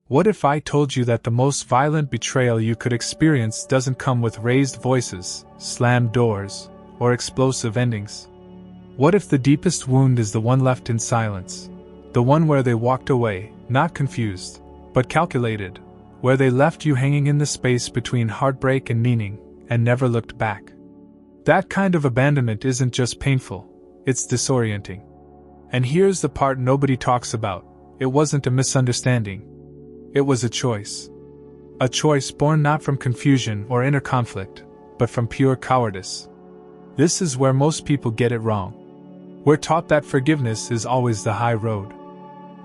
What if I told you that the most violent betrayal you could experience doesn't come with raised voices, slammed doors, or explosive endings? What if the deepest wound is the one left in silence? The one where they walked away, not confused, but calculated, where they left you hanging in the space between heartbreak and meaning, and never looked back. That kind of abandonment isn't just painful, it's disorienting. And here's the part nobody talks about: it wasn't a misunderstanding. It was a choice. A choice born not from confusion or inner conflict, but from pure cowardice. This is where most people get it wrong. We're taught that forgiveness is always the high road.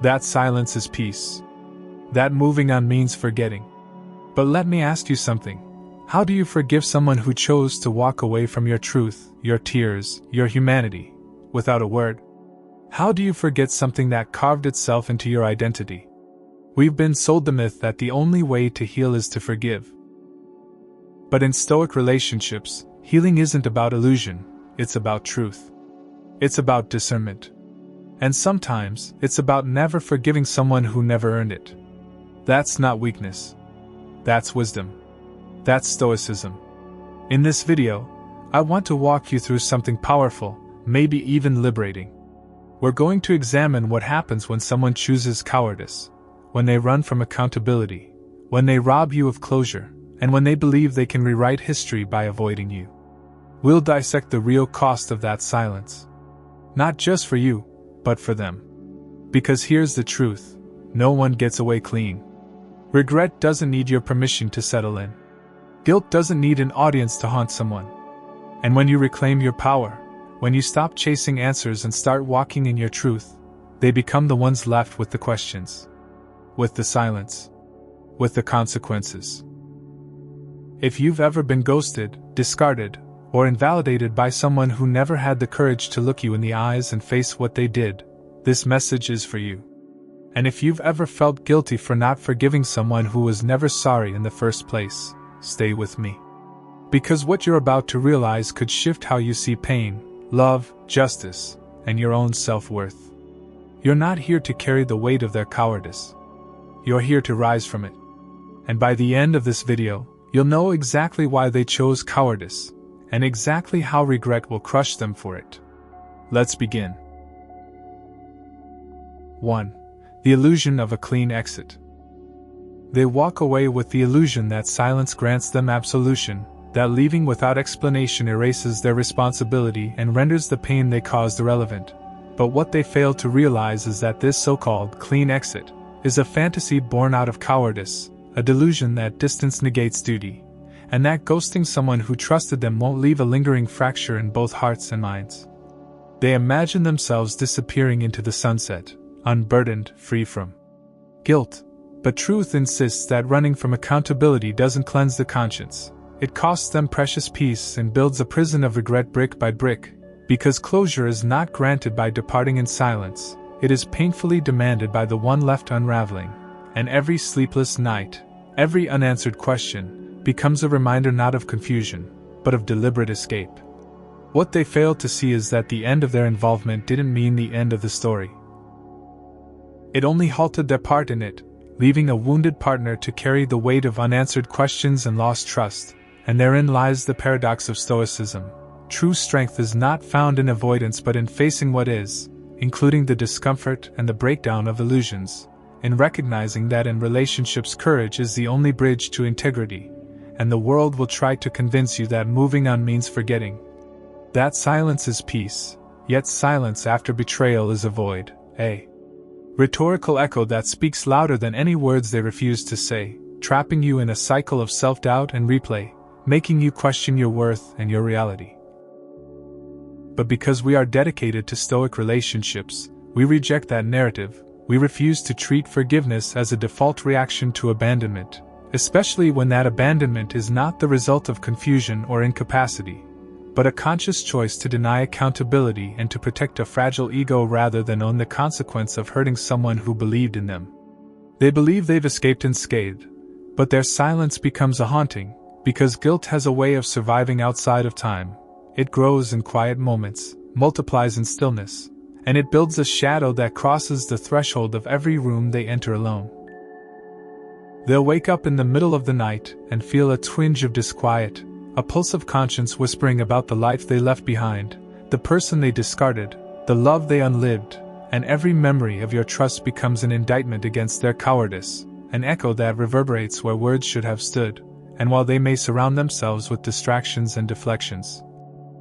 That silence is peace. That moving on means forgetting. But let me ask you something. How do you forgive someone who chose to walk away from your truth, your tears, your humanity, without a word? How do you forget something that carved itself into your identity? We've been sold the myth that the only way to heal is to forgive. But in Stoic relationships, healing isn't about illusion, it's about truth. It's about discernment. And sometimes, it's about never forgiving someone who never earned it. That's not weakness. That's wisdom. That's Stoicism. In this video, I want to walk you through something powerful, maybe even liberating. We're going to examine what happens when someone chooses cowardice, when they run from accountability, when they rob you of closure, and when they believe they can rewrite history by avoiding you. We'll dissect the real cost of that silence. Not just for you, but for them. Because here's the truth: no one gets away clean. Regret doesn't need your permission to settle in. Guilt doesn't need an audience to haunt someone. And when you reclaim your power, when you stop chasing answers and start walking in your truth, they become the ones left with the questions, with the silence, with the consequences. If you've ever been ghosted, discarded, or invalidated by someone who never had the courage to look you in the eyes and face what they did, this message is for you. And if you've ever felt guilty for not forgiving someone who was never sorry in the first place, stay with me. Because what you're about to realize could shift how you see pain, love, justice, and your own self-worth. You're not here to carry the weight of their cowardice. You're here to rise from it. And by the end of this video, you'll know exactly why they chose cowardice, and exactly how regret will crush them for it. Let's begin. 1. The illusion of a clean exit. They walk away with the illusion that silence grants them absolution, that leaving without explanation erases their responsibility and renders the pain they caused irrelevant. But what they fail to realize is that this so-called clean exit is a fantasy born out of cowardice, a delusion that distance negates duty, and that ghosting someone who trusted them won't leave a lingering fracture in both hearts and minds. They imagine themselves disappearing into the sunset, unburdened, free from guilt. But truth insists that running from accountability doesn't cleanse the conscience. It costs them precious peace and builds a prison of regret brick by brick, because closure is not granted by departing in silence, it is painfully demanded by the one left unraveling, and every sleepless night, every unanswered question, becomes a reminder not of confusion, but of deliberate escape. What they fail to see is that the end of their involvement didn't mean the end of the story. It only halted their part in it, leaving a wounded partner to carry the weight of unanswered questions and lost trust, and therein lies the paradox of Stoicism. True strength is not found in avoidance but in facing what is, including the discomfort and the breakdown of illusions, in recognizing that in relationships courage is the only bridge to integrity, and the world will try to convince you that moving on means forgetting. That silence is peace, yet silence after betrayal is a void, a rhetorical echo that speaks louder than any words they refuse to say, trapping you in a cycle of self-doubt and replay, making you question your worth and your reality. But because we are dedicated to Stoic relationships, we reject that narrative. We refuse to treat forgiveness as a default reaction to abandonment, especially when that abandonment is not the result of confusion or incapacity, but a conscious choice to deny accountability and to protect a fragile ego rather than own the consequence of hurting someone who believed in them. They believe they've escaped unscathed, but their silence becomes a haunting, because guilt has a way of surviving outside of time. It grows in quiet moments, multiplies in stillness, and it builds a shadow that crosses the threshold of every room they enter alone. They'll wake up in the middle of the night and feel a twinge of disquiet, a pulse of conscience whispering about the life they left behind, the person they discarded, the love they unlived, and every memory of your trust becomes an indictment against their cowardice, an echo that reverberates where words should have stood, and while they may surround themselves with distractions and deflections.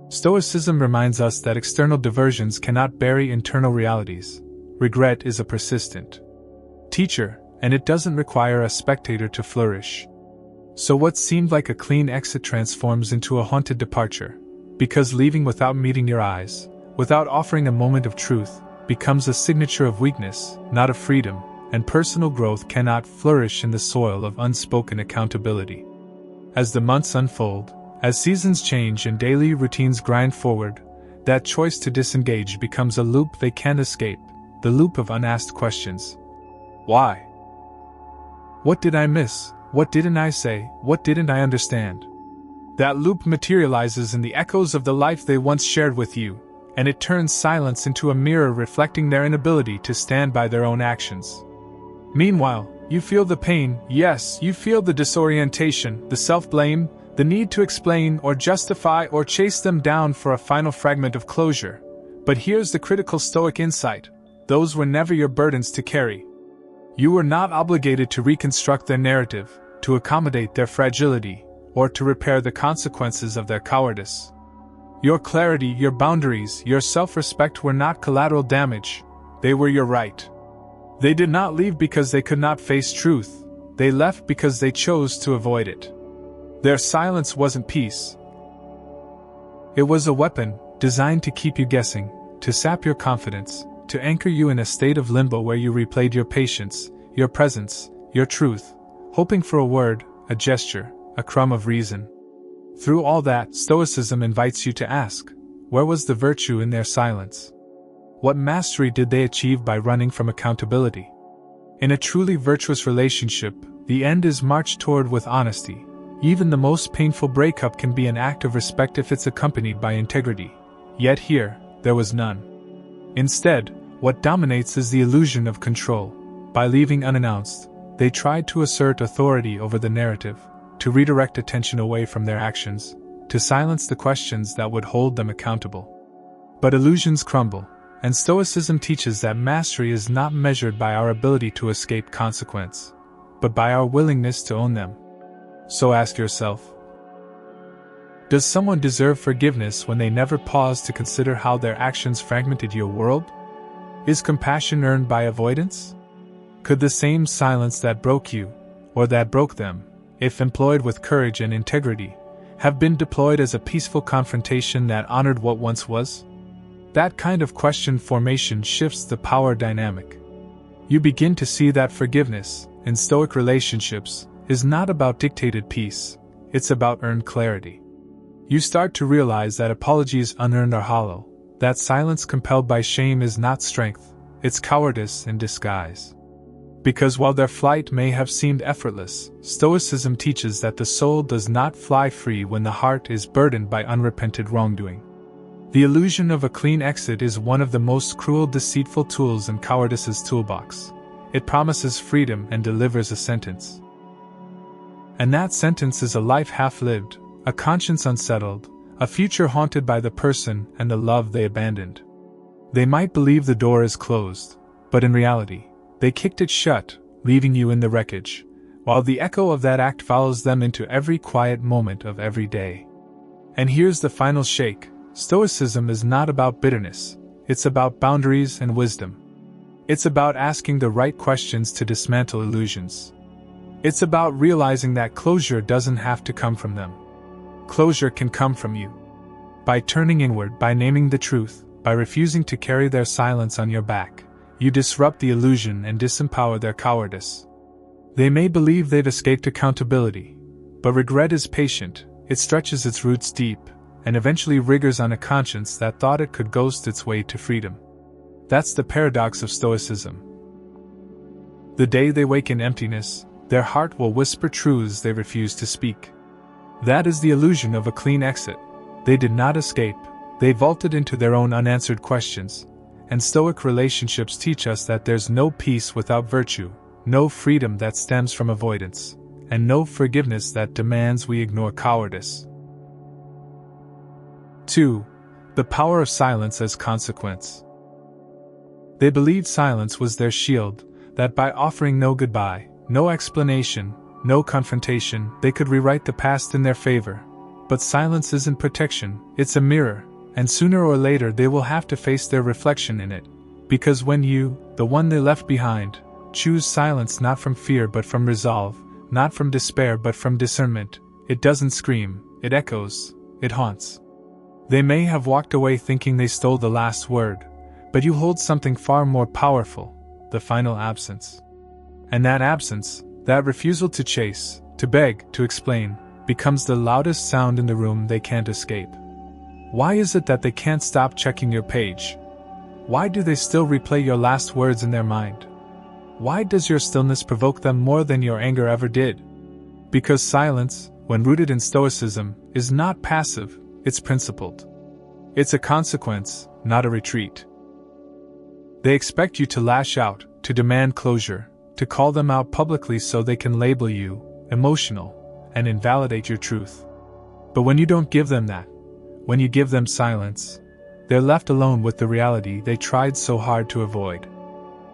Stoicism reminds us that external diversions cannot bury internal realities. Regret is a persistent teacher, and it doesn't require a spectator to flourish. So what seemed like a clean exit transforms into a haunted departure, because leaving without meeting your eyes, without offering a moment of truth, becomes a signature of weakness, not of freedom, and personal growth cannot flourish in the soil of unspoken accountability. As the months unfold, as seasons change and daily routines grind forward, that choice to disengage becomes a loop they can't escape, the loop of unasked questions. Why? What did I miss? What didn't I say? What didn't I understand? That loop materializes in the echoes of the life they once shared with you, and it turns silence into a mirror reflecting their inability to stand by their own actions. Meanwhile, you feel the pain, yes, you feel the disorientation, the self-blame, the need to explain or justify or chase them down for a final fragment of closure. But here's the critical Stoic insight: those were never your burdens to carry. You were not obligated to reconstruct their narrative, to accommodate their fragility, or to repair the consequences of their cowardice. Your clarity, your boundaries, your self-respect were not collateral damage, they were your right. They did not leave because they could not face truth, they left because they chose to avoid it. Their silence wasn't peace. It was a weapon, designed to keep you guessing, to sap your confidence, to anchor you in a state of limbo where you replayed your patience, your presence, your truth, hoping for a word, a gesture, a crumb of reason. Through all that, Stoicism invites you to ask, where was the virtue in their silence? What mastery did they achieve by running from accountability? In a truly virtuous relationship, the end is marched toward with honesty. Even the most painful breakup can be an act of respect if it's accompanied by integrity. Yet here, there was none. Instead, what dominates is the illusion of control. By leaving unannounced, they tried to assert authority over the narrative, to redirect attention away from their actions, to silence the questions that would hold them accountable. But illusions crumble, and Stoicism teaches that mastery is not measured by our ability to escape consequence, but by our willingness to own them. So ask yourself, does someone deserve forgiveness when they never pause to consider how their actions fragmented your world? Is compassion earned by avoidance? Could the same silence that broke you, or that broke them, if employed with courage and integrity, have been deployed as a peaceful confrontation that honored what once was? That kind of question formation shifts the power dynamic. You begin to see that forgiveness, in Stoic relationships, is not about dictated peace, it's about earned clarity. You start to realize that apologies unearned are hollow, that silence compelled by shame is not strength, it's cowardice in disguise. Because while their flight may have seemed effortless, Stoicism teaches that the soul does not fly free when the heart is burdened by unrepented wrongdoing. The illusion of a clean exit is one of the most cruel, deceitful tools in cowardice's toolbox. It promises freedom and delivers a sentence. And that sentence is a life half-lived, a conscience unsettled, a future haunted by the person and the love they abandoned. They might believe the door is closed, but in reality, they kicked it shut, leaving you in the wreckage, while the echo of that act follows them into every quiet moment of every day. And here's the final shake: Stoicism is not about bitterness, it's about boundaries and wisdom. It's about asking the right questions to dismantle illusions. It's about realizing that closure doesn't have to come from them. Closure can come from you. By turning inward, by naming the truth, by refusing to carry their silence on your back, you disrupt the illusion and disempower their cowardice. They may believe they've escaped accountability, but regret is patient, it stretches its roots deep, and eventually rigors on a conscience that thought it could ghost its way to freedom. That's the paradox of Stoicism. The day they wake in emptiness, their heart will whisper truths they refuse to speak. That is the illusion of a clean exit. They did not escape, they vaulted into their own unanswered questions, and Stoic relationships teach us that there's no peace without virtue, no freedom that stems from avoidance, and no forgiveness that demands we ignore cowardice. 2. The power of silence as consequence. They believed silence was their shield, that by offering no goodbye, no explanation, no confrontation, they could rewrite the past in their favor. But silence isn't protection, it's a mirror, and sooner or later they will have to face their reflection in it. Because when you, the one they left behind, choose silence not from fear but from resolve, not from despair but from discernment, it doesn't scream, it echoes, it haunts. They may have walked away thinking they stole the last word, but you hold something far more powerful, the final absence. And that absence, that refusal to chase, to beg, to explain, becomes the loudest sound in the room they can't escape. Why is it that they can't stop checking your page? Why do they still replay your last words in their mind? Why does your stillness provoke them more than your anger ever did? Because silence, when rooted in Stoicism, is not passive, it's principled. It's a consequence, not a retreat. They expect you to lash out, to demand closure, to call them out publicly so they can label you emotional and invalidate your truth. But when you don't give them that, when you give them silence, they're left alone with the reality they tried so hard to avoid.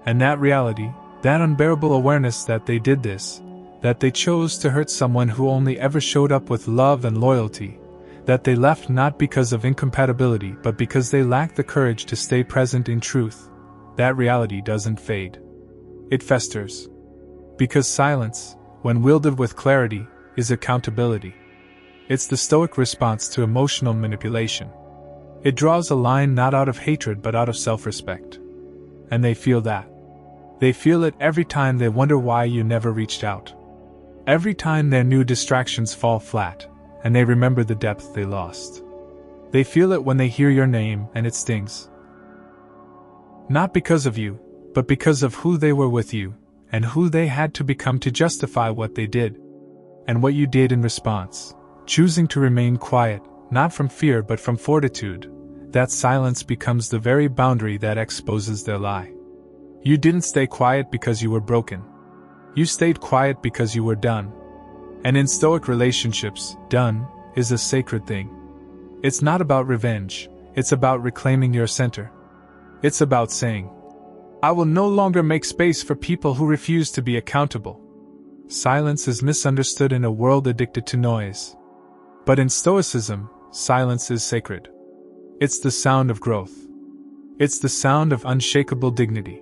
And that reality, that unbearable awareness that they did this, that they chose to hurt someone who only ever showed up with love and loyalty, that they left not because of incompatibility but because they lacked the courage to stay present in truth, that reality doesn't fade. It festers. Because silence, when wielded with clarity, is accountability. It's the Stoic response to emotional manipulation. It draws a line not out of hatred but out of self-respect. And they feel that. They feel it every time they wonder why you never reached out. Every time their new distractions fall flat, and they remember the depth they lost. They feel it when they hear your name and it stings. Not because of you, but because of who they were with you, and who they had to become to justify what they did. And what you did in response, choosing to remain quiet, not from fear but from fortitude, that silence becomes the very boundary that exposes their lie. You didn't stay quiet because you were broken. You stayed quiet because you were done. And in Stoic relationships, done is a sacred thing. It's not about revenge, it's about reclaiming your center. It's about saying, I will no longer make space for people who refuse to be accountable. Silence is misunderstood in a world addicted to noise. But in Stoicism, silence is sacred. It's the sound of growth. It's the sound of unshakable dignity.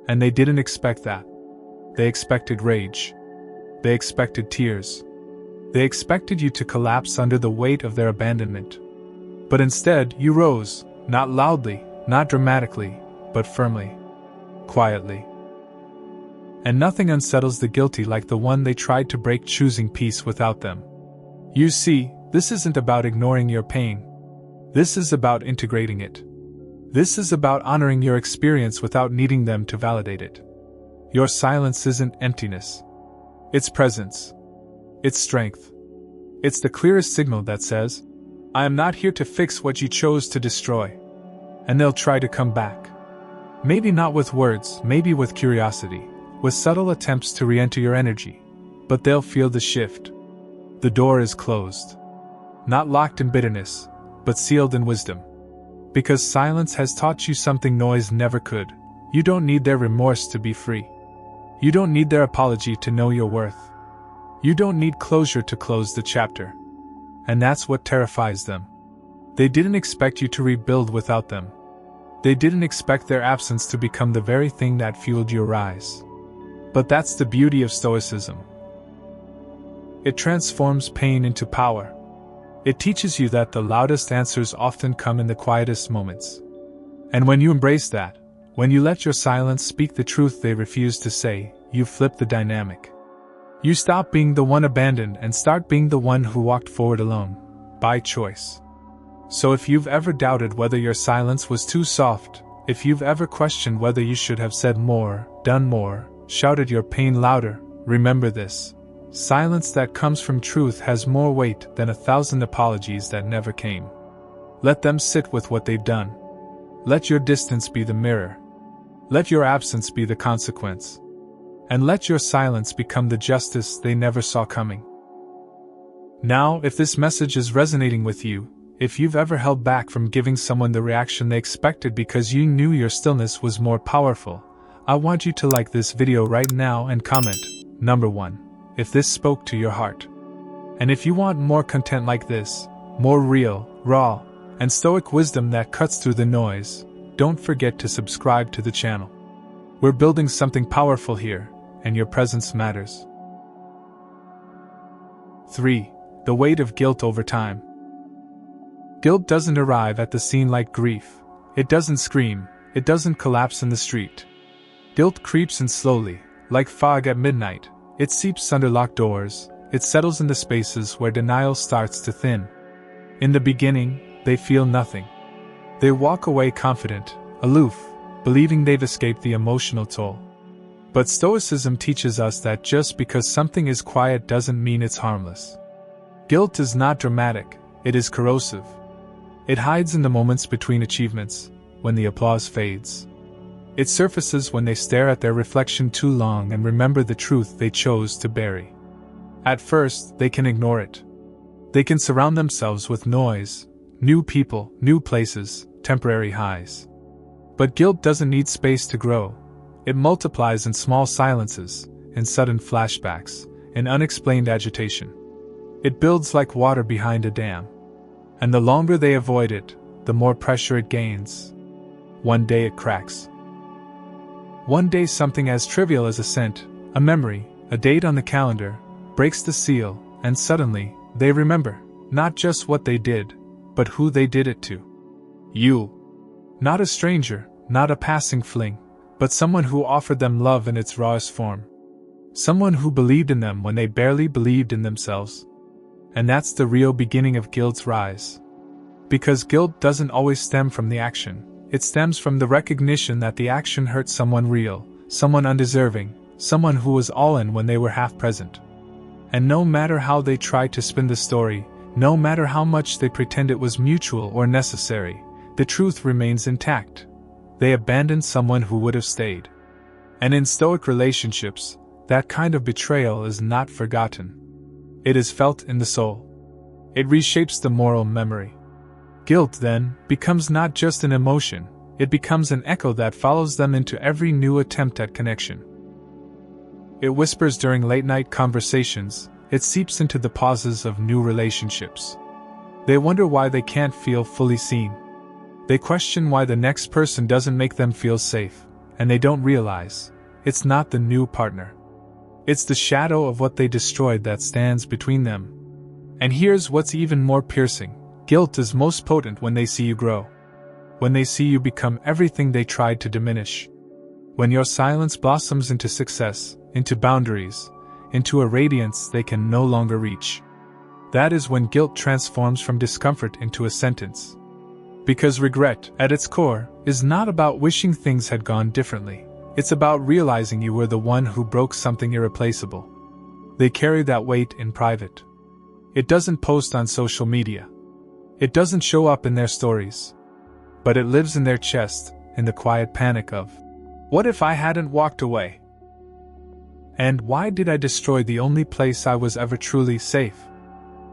And they didn't expect that. They expected rage. They expected tears. They expected you to collapse under the weight of their abandonment. But instead, you rose, not loudly, not dramatically, but firmly, quietly. And nothing unsettles the guilty like the one they tried to break choosing peace without them. You see, this isn't about ignoring your pain. This is about integrating it. This is about honoring your experience without needing them to validate it. Your silence isn't emptiness. It's presence. It's strength. It's the clearest signal that says, I am not here to fix what you chose to destroy. And they'll try to come back. Maybe not with words, maybe with curiosity, with subtle attempts to re-enter your energy. But they'll feel the shift. The door is closed. Not locked in bitterness, but sealed in wisdom. Because silence has taught you something noise never could. You don't need their remorse to be free. You don't need their apology to know your worth. You don't need closure to close the chapter. And that's what terrifies them. They didn't expect you to rebuild without them. They didn't expect their absence to become the very thing that fueled your rise. But that's the beauty of Stoicism. It transforms pain into power. It teaches you that the loudest answers often come in the quietest moments. And when you embrace that, when you let your silence speak the truth they refuse to say, you flip the dynamic. You stop being the one abandoned and start being the one who walked forward alone, by choice. So if you've ever doubted whether your silence was too soft, if you've ever questioned whether you should have said more, done more, shouted your pain louder, remember this. Silence that comes from truth has more weight than 1,000 apologies that never came. Let them sit with what they've done. Let your distance be the mirror. Let your absence be the consequence. And let your silence become the justice they never saw coming. Now, if this message is resonating with you, if you've ever held back from giving someone the reaction they expected because you knew your stillness was more powerful, I want you to like this video right now and comment, number 1, if this spoke to your heart. And if you want more content like this, more real, raw, and stoic wisdom that cuts through the noise, don't forget to subscribe to the channel. We're building something powerful here, and your presence matters. 3. The weight of guilt over time. Guilt doesn't arrive at the scene like grief. It doesn't scream. It doesn't collapse in the street. Guilt creeps in slowly, like fog at midnight. It seeps under locked doors. It settles in the spaces where denial starts to thin. In the beginning, they feel nothing. They walk away confident, aloof, believing they've escaped the emotional toll. But Stoicism teaches us that just because something is quiet doesn't mean it's harmless. Guilt is not dramatic, it is corrosive. It hides in the moments between achievements, when the applause fades. It surfaces when they stare at their reflection too long and remember the truth they chose to bury. At first, they can ignore it. They can surround themselves with noise, new people, new places, temporary highs. But guilt doesn't need space to grow. It multiplies in small silences, in sudden flashbacks, in unexplained agitation. It builds like water behind a dam. And the longer they avoid it, the more pressure it gains. One day it cracks. One day something as trivial as a scent, a memory, a date on the calendar, breaks the seal, and suddenly, they remember, not just what they did, but who they did it to. You. Not a stranger, not a passing fling, but someone who offered them love in its rawest form. Someone who believed in them when they barely believed in themselves. And that's the real beginning of guilt's rise. Because guilt doesn't always stem from the action, it stems from the recognition that the action hurt someone real, someone undeserving, someone who was all in when they were half present. And no matter how they try to spin the story, no matter how much they pretend it was mutual or necessary, the truth remains intact. They abandoned someone who would have stayed. And in Stoic relationships, that kind of betrayal is not forgotten. It is felt in the soul. It reshapes the moral memory. Guilt, then, becomes not just an emotion, it becomes an echo that follows them into every new attempt at connection. It whispers during late-night conversations, it seeps into the pauses of new relationships. They wonder why they can't feel fully seen. They question why the next person doesn't make them feel safe, and they don't realize, it's not the new partner. It's the shadow of what they destroyed that stands between them. And here's what's even more piercing. Guilt is most potent when they see you grow. When they see you become everything they tried to diminish. When your silence blossoms into success, into boundaries, into a radiance they can no longer reach. That is when guilt transforms from discomfort into a sentence. Because regret, at its core, is not about wishing things had gone differently. It's about realizing you were the one who broke something irreplaceable. They carry that weight in private. It doesn't post on social media. It doesn't show up in their stories. But it lives in their chest, in the quiet panic of, what if I hadn't walked away? And why did I destroy the only place I was ever truly safe?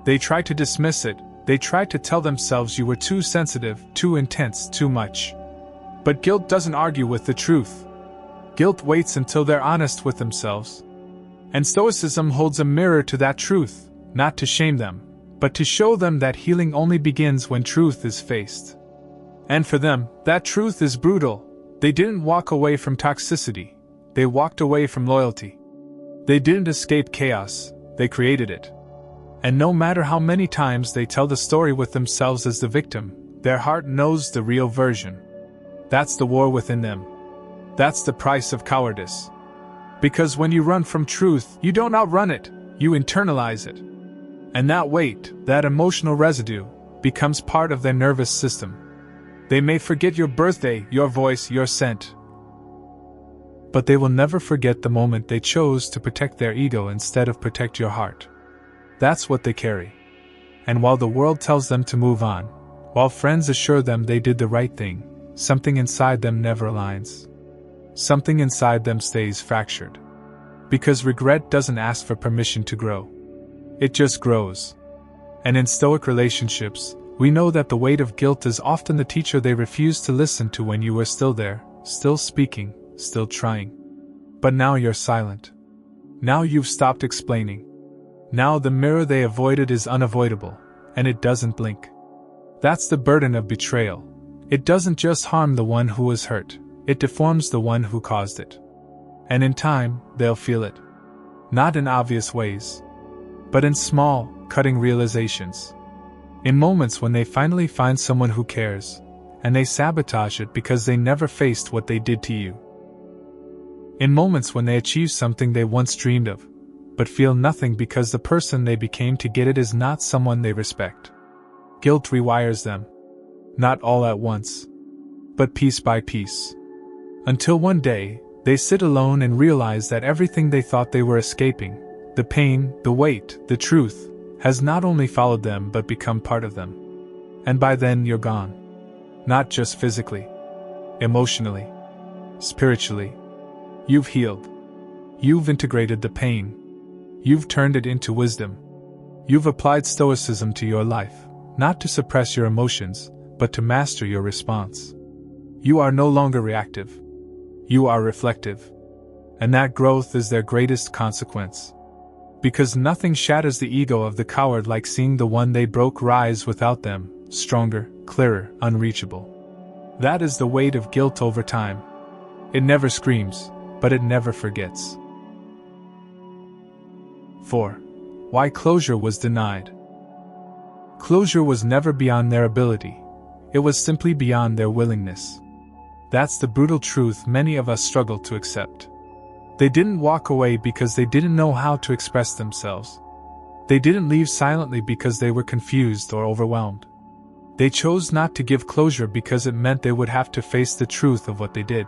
They try to dismiss it. They try to tell themselves you were too sensitive, too intense, too much. But guilt doesn't argue with the truth. Guilt waits until they're honest with themselves. And Stoicism holds a mirror to that truth, not to shame them, but to show them that healing only begins when truth is faced. And for them, that truth is brutal. They didn't walk away from toxicity. They walked away from loyalty. They didn't escape chaos. They created it. And no matter how many times they tell the story with themselves as the victim, their heart knows the real version. That's the war within them. That's the price of cowardice. Because when you run from truth, you don't outrun it, you internalize it. And that weight, that emotional residue, becomes part of their nervous system. They may forget your birthday, your voice, your scent. But they will never forget the moment they chose to protect their ego instead of protect your heart. That's what they carry. And while the world tells them to move on, while friends assure them they did the right thing, something inside them never aligns. Something inside them stays fractured. Because regret doesn't ask for permission to grow. It just grows. And in Stoic relationships, we know that the weight of guilt is often the teacher they refused to listen to when you were still there, still speaking, still trying. But now you're silent. Now you've stopped explaining. Now the mirror they avoided is unavoidable, and it doesn't blink. That's the burden of betrayal. It doesn't just harm the one who was hurt, it deforms the one who caused it. And in time, they'll feel it. Not in obvious ways, but in small, cutting realizations. In moments when they finally find someone who cares, and they sabotage it because they never faced what they did to you. In moments when they achieve something they once dreamed of, but feel nothing because the person they became to get it is not someone they respect. Guilt rewires them. Not all at once, but piece by piece. Until one day, they sit alone and realize that everything they thought they were escaping, the pain, the weight, the truth, has not only followed them but become part of them. And by then you're gone. Not just physically, emotionally, spiritually. You've healed. You've integrated the pain. You've turned it into wisdom. You've applied stoicism to your life, not to suppress your emotions, but to master your response. You are no longer reactive. You are reflective. And that growth is their greatest consequence. Because nothing shatters the ego of the coward like seeing the one they broke rise without them, stronger, clearer, unreachable. That is the weight of guilt over time. It never screams, but it never forgets. 4. Why closure was denied. Closure was never beyond their ability. It was simply beyond their willingness. That's the brutal truth many of us struggle to accept. They didn't walk away because they didn't know how to express themselves. They didn't leave silently because they were confused or overwhelmed. They chose not to give closure because it meant they would have to face the truth of what they did.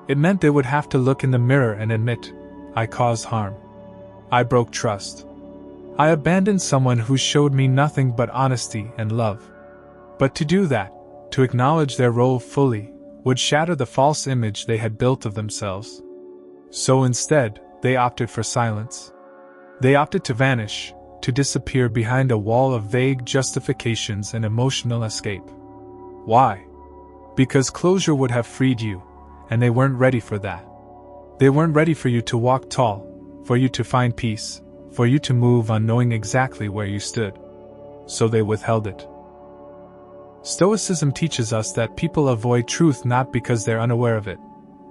It meant they would have to look in the mirror and admit, I caused harm. I broke trust. I abandoned someone who showed me nothing but honesty and love. But to do that, to acknowledge their role fully, would shatter the false image they had built of themselves. So instead, they opted for silence. They opted to vanish, to disappear behind a wall of vague justifications and emotional escape. Why? Because closure would have freed you, and they weren't ready for that. They weren't ready for you to walk tall, for you to find peace, for you to move on knowing exactly where you stood. So they withheld it. Stoicism teaches us that people avoid truth not because they're unaware of it,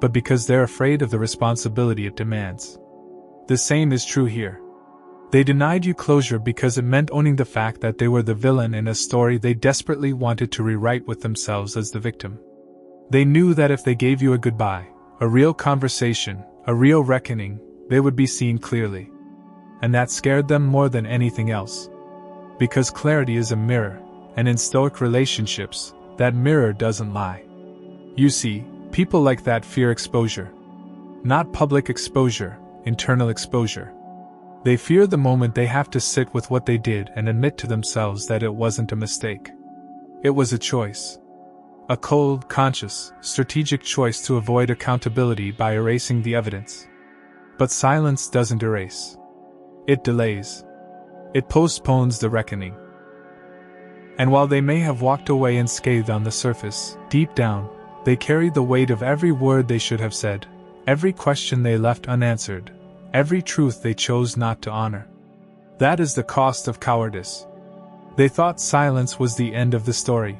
but because they're afraid of the responsibility it demands. The same is true here. They denied you closure because it meant owning the fact that they were the villain in a story they desperately wanted to rewrite with themselves as the victim. They knew that if they gave you a goodbye, a real conversation, a real reckoning, they would be seen clearly. And that scared them more than anything else. Because clarity is a mirror, and in Stoic relationships, that mirror doesn't lie. You see, people like that fear exposure. Not public exposure, internal exposure. They fear the moment they have to sit with what they did and admit to themselves that it wasn't a mistake. It was a choice. A cold, conscious, strategic choice to avoid accountability by erasing the evidence. But silence doesn't erase. It delays. It postpones the reckoning. And while they may have walked away unscathed on the surface, deep down, they carry the weight of every word they should have said, every question they left unanswered, every truth they chose not to honor. That is the cost of cowardice. They thought silence was the end of the story.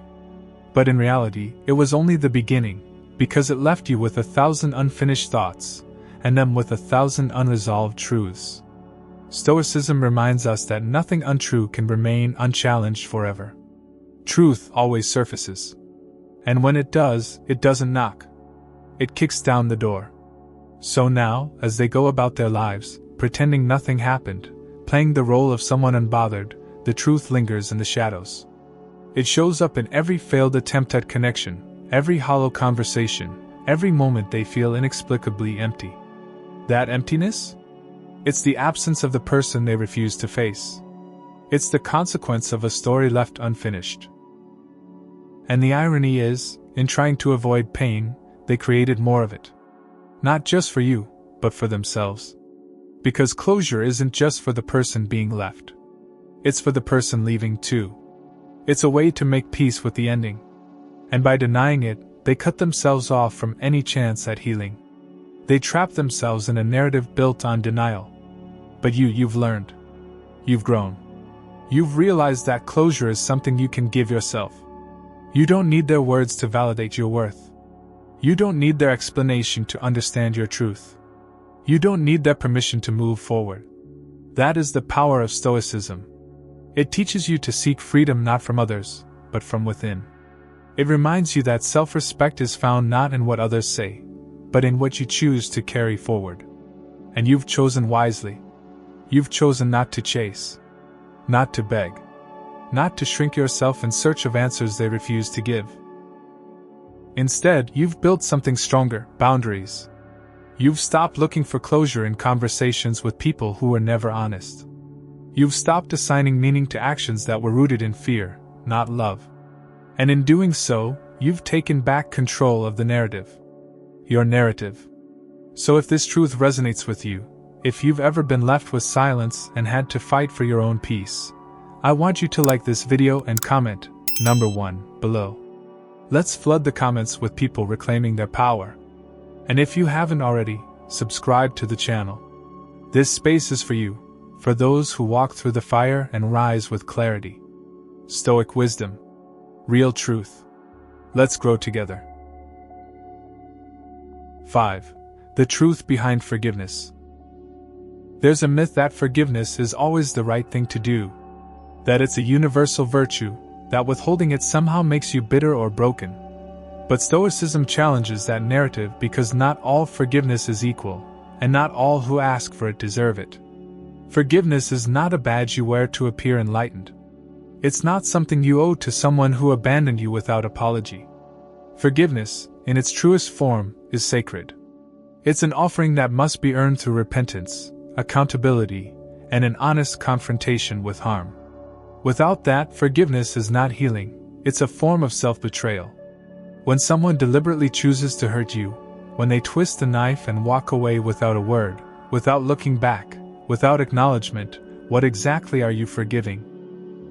But in reality, it was only the beginning, because it left you with 1,000 unfinished thoughts, and them with 1,000 unresolved truths. Stoicism reminds us that nothing untrue can remain unchallenged forever. Truth always surfaces. And when it does, it doesn't knock. It kicks down the door. So now, as they go about their lives, pretending nothing happened, playing the role of someone unbothered, the truth lingers in the shadows. It shows up in every failed attempt at connection, every hollow conversation, every moment they feel inexplicably empty. That emptiness? It's the absence of the person they refuse to face. It's the consequence of a story left unfinished. And the irony is, in trying to avoid pain, they created more of it. Not just for you, but for themselves. Because closure isn't just for the person being left. It's for the person leaving too. It's a way to make peace with the ending. And by denying it, they cut themselves off from any chance at healing. They trap themselves in a narrative built on denial. But you've learned. You've grown. You've realized that closure is something you can give yourself. You don't need their words to validate your worth. You don't need their explanation to understand your truth. You don't need their permission to move forward. That is the power of Stoicism. It teaches you to seek freedom not from others, but from within. It reminds you that self-respect is found not in what others say, but in what you choose to carry forward. And you've chosen wisely. You've chosen not to chase, not to beg, not to shrink yourself in search of answers they refuse to give. Instead, you've built something stronger: boundaries. You've stopped looking for closure in conversations with people who were never honest. You've stopped assigning meaning to actions that were rooted in fear, not love. And in doing so, you've taken back control of the narrative. Your narrative. So if this truth resonates with you, if you've ever been left with silence and had to fight for your own peace, I want you to like this video and comment number 1 below. Let's flood the comments with people reclaiming their power. And if you haven't already, subscribe to the channel. This space is for you, for those who walk through the fire and rise with clarity. Stoic wisdom. Real truth. Let's grow together. 5. The truth behind forgiveness. There's a myth that forgiveness is always the right thing to do, that it's a universal virtue, that withholding it somehow makes you bitter or broken. But Stoicism challenges that narrative because not all forgiveness is equal, and not all who ask for it deserve it. Forgiveness is not a badge you wear to appear enlightened. It's not something you owe to someone who abandoned you without apology. Forgiveness, in its truest form, is sacred. It's an offering that must be earned through repentance, accountability, and an honest confrontation with harm. Without that, forgiveness is not healing, it's a form of self-betrayal. When someone deliberately chooses to hurt you, when they twist the knife and walk away without a word, without looking back, without acknowledgement, what exactly are you forgiving?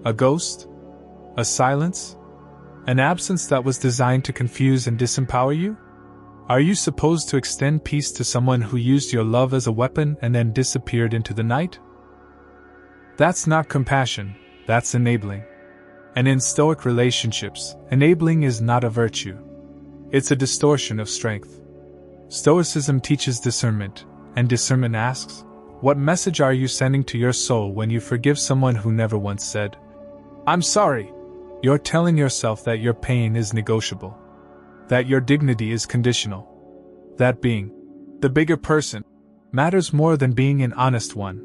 A ghost? A silence? An absence that was designed to confuse and disempower you? Are you supposed to extend peace to someone who used your love as a weapon and then disappeared into the night? That's not compassion, that's enabling. And in Stoic relationships, enabling is not a virtue. It's a distortion of strength. Stoicism teaches discernment, and discernment asks, what message are you sending to your soul when you forgive someone who never once said, "I'm sorry"? You're telling yourself that your pain is negotiable, that your dignity is conditional, that being the bigger person matters more than being an honest one.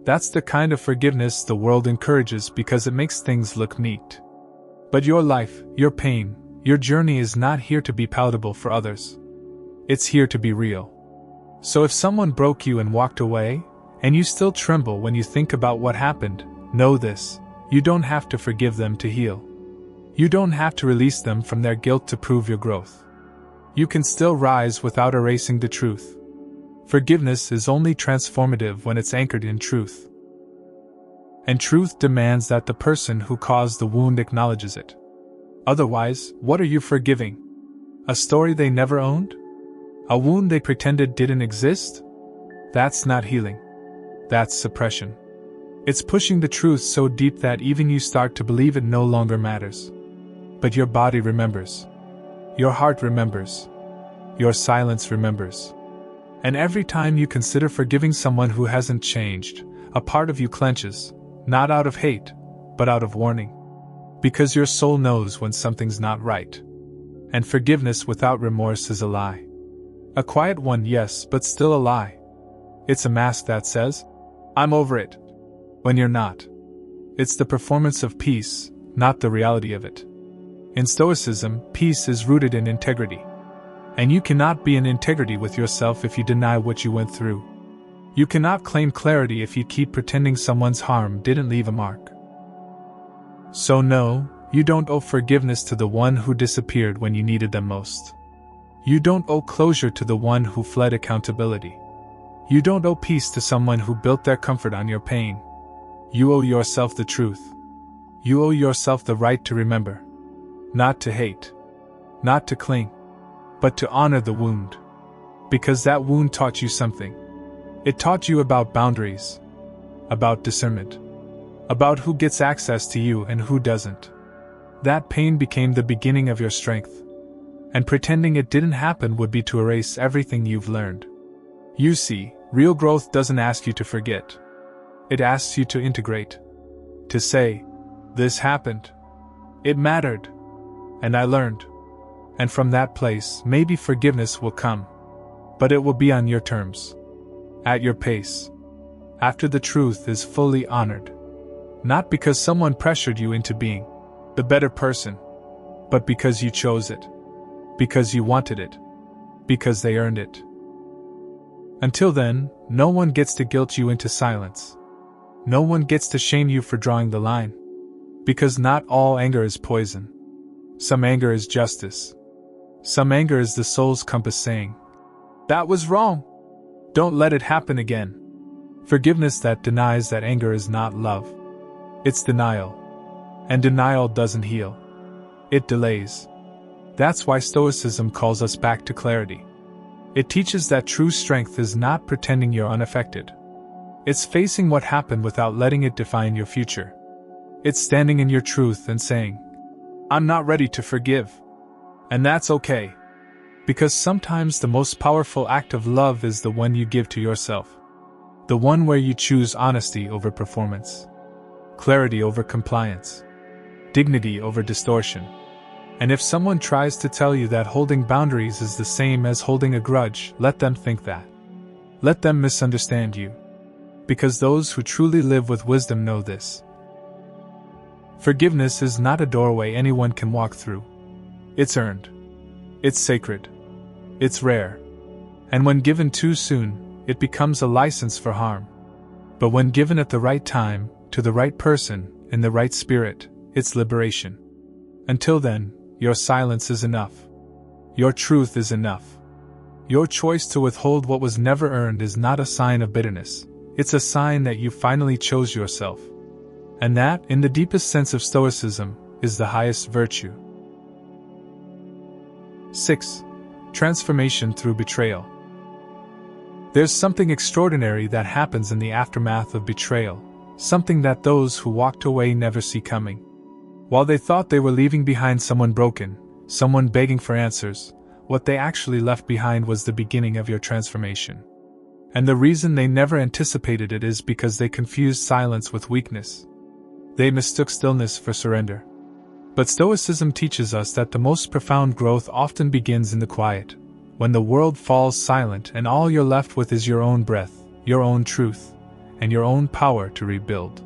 That's the kind of forgiveness the world encourages because it makes things look neat. But your life, your pain, your journey is not here to be palatable for others. It's here to be real. So if someone broke you and walked away, and you still tremble when you think about what happened, know this: you don't have to forgive them to heal. You don't have to release them from their guilt to prove your growth. You can still rise without erasing the truth. Forgiveness is only transformative when it's anchored in truth. And truth demands that the person who caused the wound acknowledges it. Otherwise, what are you forgiving? A story they never owned? A wound they pretended didn't exist? That's not healing. That's suppression. It's pushing the truth so deep that even you start to believe it no longer matters. But your body remembers. Your heart remembers. Your silence remembers. And every time you consider forgiving someone who hasn't changed, a part of you clenches, not out of hate, but out of warning. Because your soul knows when something's not right. And forgiveness without remorse is a lie. A quiet one, yes, but still a lie. It's a mask that says, "I'm over it," when you're not. It's the performance of peace, not the reality of it. In Stoicism, peace is rooted in integrity. And you cannot be in integrity with yourself if you deny what you went through. You cannot claim clarity if you keep pretending someone's harm didn't leave a mark. So no, you don't owe forgiveness to the one who disappeared when you needed them most. You don't owe closure to the one who fled accountability. You don't owe peace to someone who built their comfort on your pain. You owe yourself the truth. You owe yourself the right to remember. Not to hate. Not to cling. But to honor the wound. Because that wound taught you something. It taught you about boundaries. About discernment. About who gets access to you and who doesn't. That pain became the beginning of your strength. And pretending it didn't happen would be to erase everything you've learned. You see, real growth doesn't ask you to forget. It asks you to integrate. To say, this happened. It mattered. And I learned. And from that place, maybe forgiveness will come. But it will be on your terms. At your pace. After the truth is fully honored. Not because someone pressured you into being the better person, but because you chose it. Because you wanted it. Because they earned it. Until then, no one gets to guilt you into silence. No one gets to shame you for drawing the line. Because not all anger is poison. Some anger is justice. Some anger is the soul's compass saying, that was wrong. Don't let it happen again. Forgiveness that denies that anger is not love. It's denial. And denial doesn't heal. It delays. That's why Stoicism calls us back to clarity. It teaches that true strength is not pretending you're unaffected. It's facing what happened without letting it define your future. It's standing in your truth and saying, I'm not ready to forgive. And that's okay. Because sometimes the most powerful act of love is the one you give to yourself. The one where you choose honesty over performance. Clarity over compliance. Dignity over distortion. And if someone tries to tell you that holding boundaries is the same as holding a grudge, let them think that. Let them misunderstand you. Because those who truly live with wisdom know this. Forgiveness is not a doorway anyone can walk through. It's earned. It's sacred. It's rare. And when given too soon, it becomes a license for harm. But when given at the right time, to the right person, in the right spirit, it's liberation. Until then, your silence is enough. Your truth is enough. Your choice to withhold what was never earned is not a sign of bitterness. It's a sign that you finally chose yourself. And that, in the deepest sense of Stoicism, is the highest virtue. 6. Transformation through betrayal. There's something extraordinary that happens in the aftermath of betrayal, something that those who walked away never see coming. While they thought they were leaving behind someone broken, someone begging for answers, what they actually left behind was the beginning of your transformation. And the reason they never anticipated it is because they confused silence with weakness. They mistook stillness for surrender. But Stoicism teaches us that the most profound growth often begins in the quiet, when the world falls silent and all you're left with is your own breath, your own truth, and your own power to rebuild.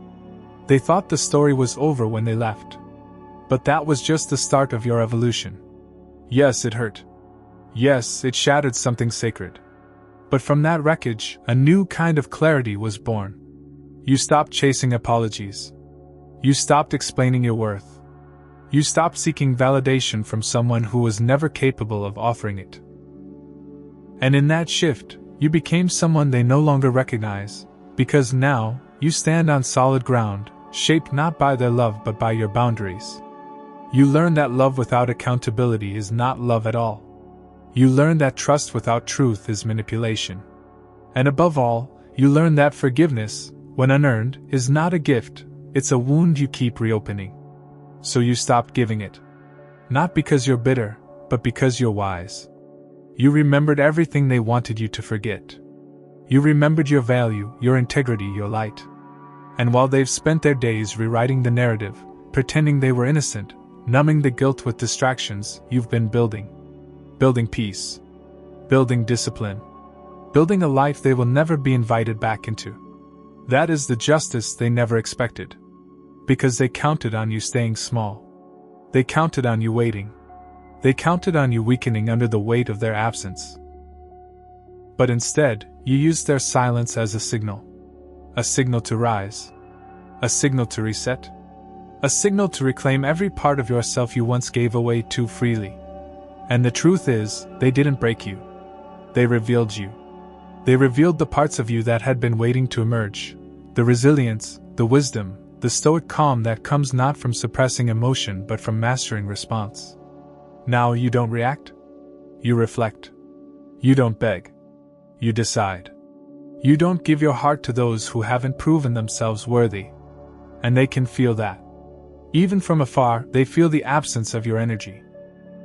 They thought the story was over when they left. But that was just the start of your evolution. Yes, it hurt. Yes, it shattered something sacred. But from that wreckage, a new kind of clarity was born. You stopped chasing apologies. You stopped explaining your worth. You stopped seeking validation from someone who was never capable of offering it. And in that shift, you became someone they no longer recognize, because now, you stand on solid ground, shaped not by their love but by your boundaries. You learn that love without accountability is not love at all. You learn that trust without truth is manipulation. And above all, you learn that forgiveness, when unearned, is not a gift, it's a wound you keep reopening. So you stopped giving it. Not because you're bitter, but because you're wise. You remembered everything they wanted you to forget. You remembered your value, your integrity, your light. And while they've spent their days rewriting the narrative, pretending they were innocent, numbing the guilt with distractions, you've been building. Building peace. Building discipline. Building a life they will never be invited back into. That is the justice they never expected. Because they counted on you staying small. They counted on you waiting. They counted on you weakening under the weight of their absence. But instead, you used their silence as a signal. A signal to rise. A signal to reset. A signal to reclaim every part of yourself you once gave away too freely. And the truth is, they didn't break you. They revealed you. They revealed the parts of you that had been waiting to emerge, the resilience, the wisdom, the stoic calm that comes not from suppressing emotion but from mastering response. Now you don't react. You reflect. You don't beg. You decide. You don't give your heart to those who haven't proven themselves worthy. And they can feel that. Even from afar, they feel the absence of your energy.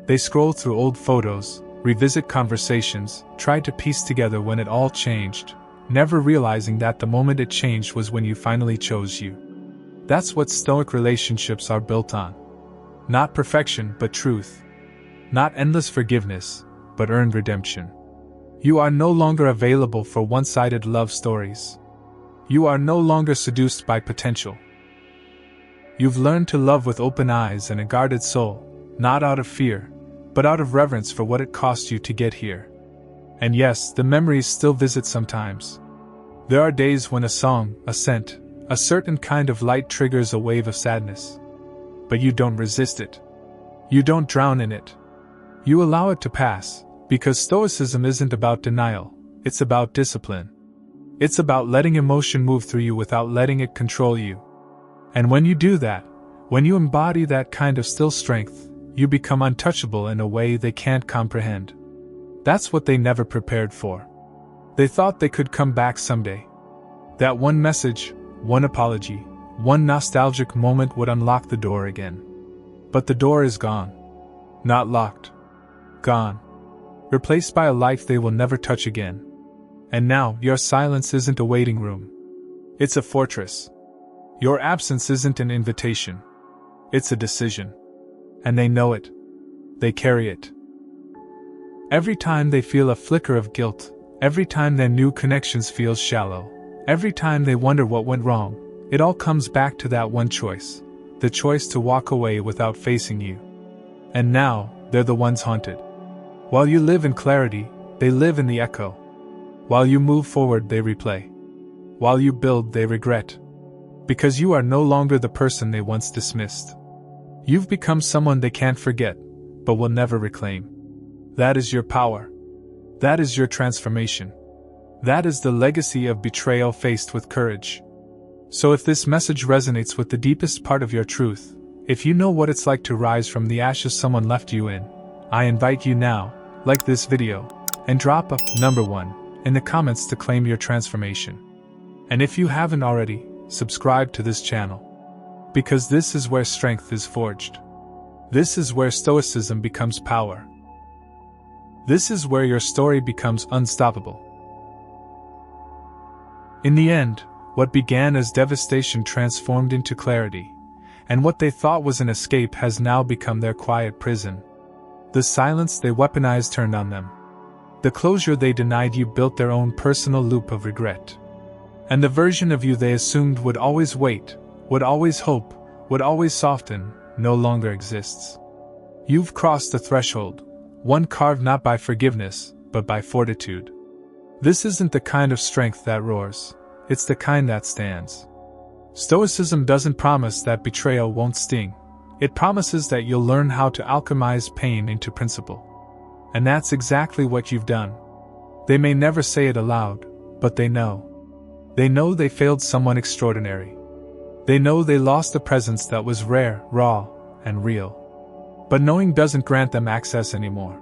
They scroll through old photos, revisit conversations, try to piece together when it all changed, never realizing that the moment it changed was when you finally chose you. That's what Stoic relationships are built on. Not perfection, but truth. Not endless forgiveness, but earned redemption. You are no longer available for one-sided love stories. You are no longer seduced by potential. You've learned to love with open eyes and a guarded soul, not out of fear, but out of reverence for what it cost you to get here. And yes, the memories still visit sometimes. There are days when a song, a scent, a certain kind of light triggers a wave of sadness. But you don't resist it. You don't drown in it. You allow it to pass, because Stoicism isn't about denial, it's about discipline. It's about letting emotion move through you without letting it control you. And when you do that, when you embody that kind of still strength, you become untouchable in a way they can't comprehend. That's what they never prepared for. They thought they could come back someday. That one message, one apology, one nostalgic moment would unlock the door again. But the door is gone. Not locked. Gone. Replaced by a life they will never touch again. And now, your silence isn't a waiting room. It's a fortress. Your absence isn't an invitation. It's a decision. And they know it. They carry it. Every time they feel a flicker of guilt, every time their new connections feel shallow, every time they wonder what went wrong, it all comes back to that one choice, the choice to walk away without facing you. And now, they're the ones haunted. While you live in clarity, they live in the echo. While you move forward, they replay. While you build, they regret. Because you are no longer the person they once dismissed. You've become someone they can't forget, but will never reclaim. That is your power. That is your transformation. That is the legacy of betrayal faced with courage. So if this message resonates with the deepest part of your truth, if you know what it's like to rise from the ashes someone left you in, I invite you now, like this video, and drop a number 1 in the comments to claim your transformation. And if you haven't already, subscribe to this channel. Because this is where strength is forged. This is where stoicism becomes power. This is where your story becomes unstoppable. In the end, what began as devastation transformed into clarity, and what they thought was an escape has now become their quiet prison. The silence they weaponized turned on them. The closure they denied you built their own personal loop of regret. And the version of you they assumed would always wait, would always hope, would always soften, no longer exists. You've crossed the threshold, one carved not by forgiveness, but by fortitude. This isn't the kind of strength that roars, it's the kind that stands. Stoicism doesn't promise that betrayal won't sting. It promises that you'll learn how to alchemize pain into principle. And that's exactly what you've done. They may never say it aloud, but they know. They know they failed someone extraordinary. They know they lost a presence that was rare, raw, and real. But knowing doesn't grant them access anymore.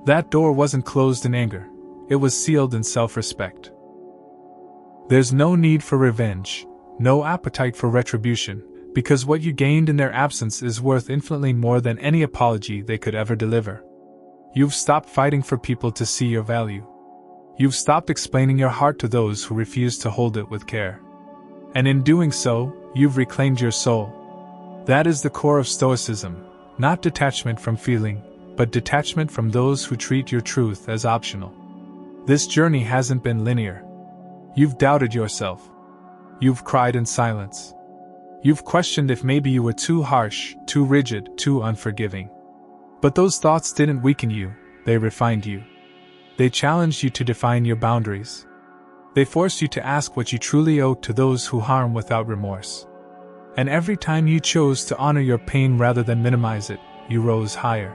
That door wasn't closed in anger, it was sealed in self-respect. There's no need for revenge, no appetite for retribution, because what you gained in their absence is worth infinitely more than any apology they could ever deliver. You've stopped fighting for people to see your value. You've stopped explaining your heart to those who refuse to hold it with care. And in doing so, you've reclaimed your soul. That is the core of Stoicism, not detachment from feeling, but detachment from those who treat your truth as optional. This journey hasn't been linear. You've doubted yourself. You've cried in silence. You've questioned if maybe you were too harsh, too rigid, too unforgiving. But those thoughts didn't weaken you, they refined you. They challenged you to define your boundaries. They forced you to ask what you truly owe to those who harm without remorse. And every time you chose to honor your pain rather than minimize it, you rose higher.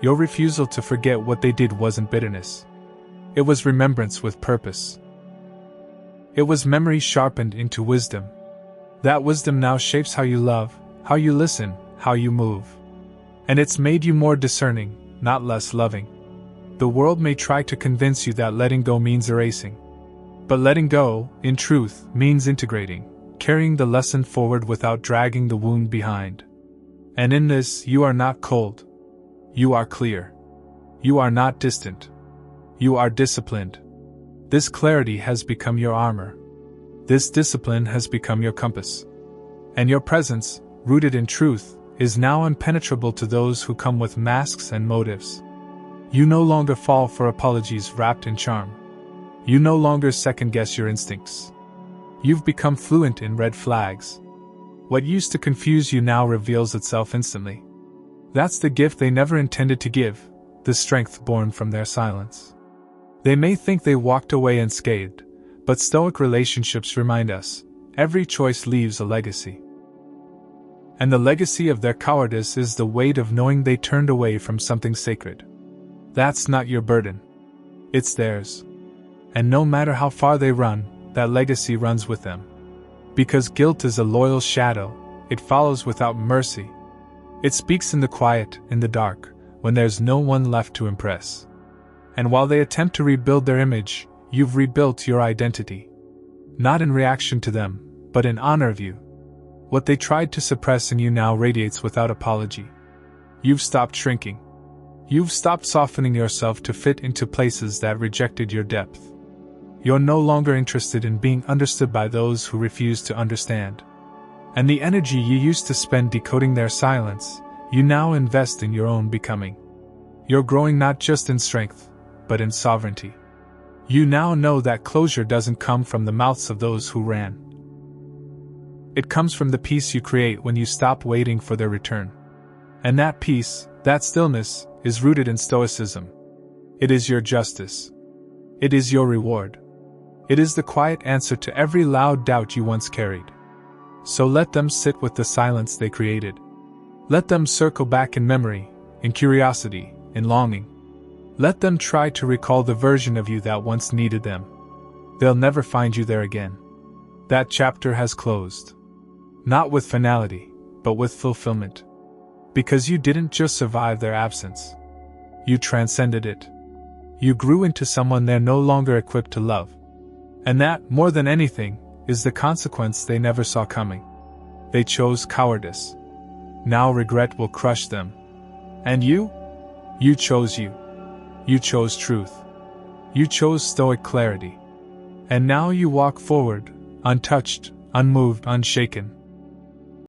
Your refusal to forget what they did wasn't bitterness. It was remembrance with purpose. It was memory sharpened into wisdom. That wisdom now shapes how you love, how you listen, how you move. And it's made you more discerning, not less loving. The world may try to convince you that letting go means erasing. But letting go, in truth, means integrating, carrying the lesson forward without dragging the wound behind. And in this, you are not cold. You are clear. You are not distant. You are disciplined. This clarity has become your armor. This discipline has become your compass. And your presence, rooted in truth, is now impenetrable to those who come with masks and motives. You no longer fall for apologies wrapped in charm. You no longer second-guess your instincts. You've become fluent in red flags. What used to confuse you now reveals itself instantly. That's the gift they never intended to give, the strength born from their silence. They may think they walked away unscathed, but Stoic relationships remind us, every choice leaves a legacy. And the legacy of their cowardice is the weight of knowing they turned away from something sacred. That's not your burden. It's theirs. And no matter how far they run, that legacy runs with them. Because guilt is a loyal shadow, it follows without mercy. It speaks in the quiet, in the dark, when there's no one left to impress. And while they attempt to rebuild their image, you've rebuilt your identity. Not in reaction to them, but in honor of you. What they tried to suppress in you now radiates without apology. You've stopped shrinking. You've stopped softening yourself to fit into places that rejected your depth. You're no longer interested in being understood by those who refuse to understand. And the energy you used to spend decoding their silence, you now invest in your own becoming. You're growing not just in strength, but in sovereignty. You now know that closure doesn't come from the mouths of those who ran. It comes from the peace you create when you stop waiting for their return. And that peace, that stillness, is rooted in Stoicism. It is your justice. It is your reward. It is the quiet answer to every loud doubt you once carried. So let them sit with the silence they created. Let them circle back in memory, in curiosity, in longing. Let them try to recall the version of you that once needed them. They'll never find you there again. That chapter has closed. Not with finality, but with fulfillment. Because you didn't just survive their absence. You transcended it. You grew into someone they're no longer equipped to love. And that, more than anything, is the consequence they never saw coming. They chose cowardice. Now regret will crush them. And you? You chose you. You chose truth. You chose stoic clarity. And now you walk forward, untouched, unmoved, unshaken.